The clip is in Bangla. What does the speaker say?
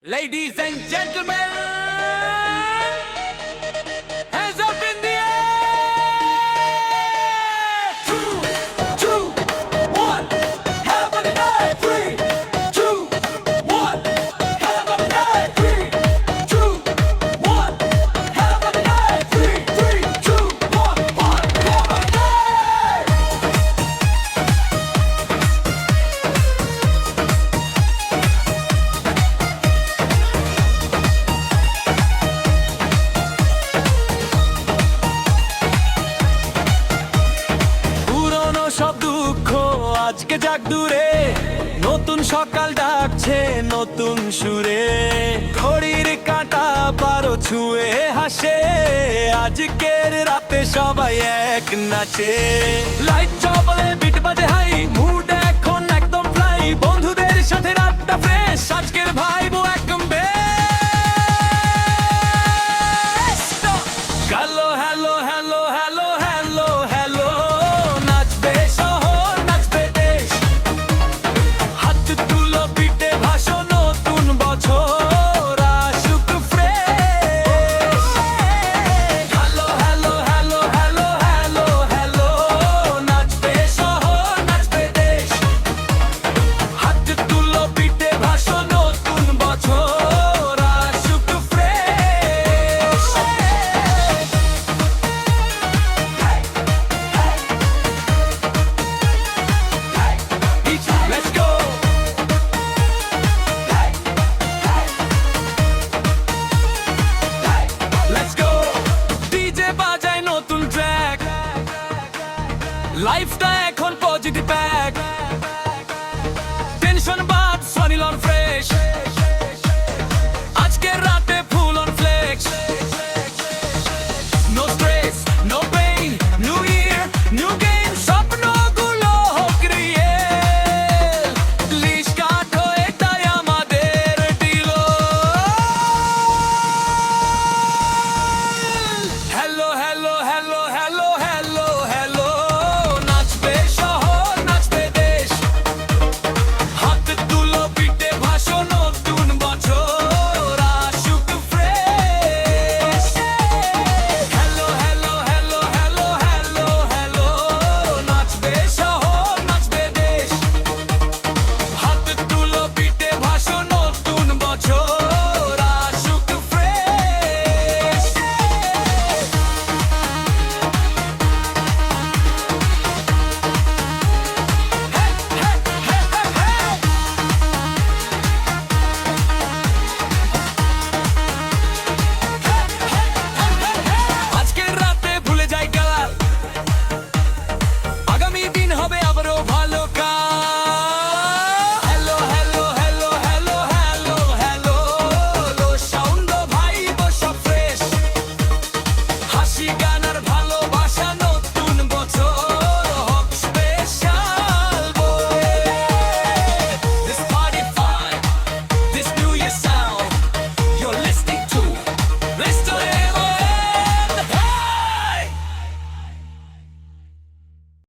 Ladies and gentlemen, hands up in the air! 3, 2, 1, have a night! 3, 2, 1, have a night! 3, 2, 1, have a night! 3, 2, 1, have a night! পুরনো সব দুঃখ আজকে যাক দূরে, নতুন সকাল ডাকছে নতুন সুরে। ঘড়ির কাঁটা বারো ছুঁয়ে হাসে, আজকের রাতে সবাই এক নাচে। লাইট চলে বিট বাজে হাই, মুড এখন একদম ফ্লাই। বন্ধুদের সাথে রাতটা ফ্রেশ, আজকের ভাইবো একদম best. Hello hello hello hello hello hello, নাচবে শহর নাচবে দেশ। হাত তুলো পিঠে ভাসো নতুন বছর আসুক fresh. Hello hello hello hello hello hello, নাচবে শহর নাচবে দেশ। হাত তুলো পিঠে ভাসো নতুন বছর আসুক fresh. Let's go! Let's go! DJ বাজায় নতুন ট্র্যাক, লাইফটা এখন পজিটিভ প্যাক। টেনশন বাদ, সনিল অন ফ্রেশ। আজকের রাতে full on flex. No stress, no pain, new year, new game, স্বপ্নগুলো হোক real। লিশ কাটো এটাই আমাদের deal। Hello, hello, hello, hello, hello, hello, নাচবে শহর নাচবে দেশ। হাত তুলো পিঠে ভাসো নতুন বছর আসুক fresh. Hello hello hello hello hello hello, নাচবে শহর নাচবে দেশ। হাত তুলো পিঠে ভাসো নতুন বছর আসুক ফ্রেশ। আজকের রাতে ভুলে যাই কাল, আগামী দিন হবে আবারও ভালো কাল। Hello hello hello hello hello hello, low sound ভাই বসা ফ্রেশ। হাসি গান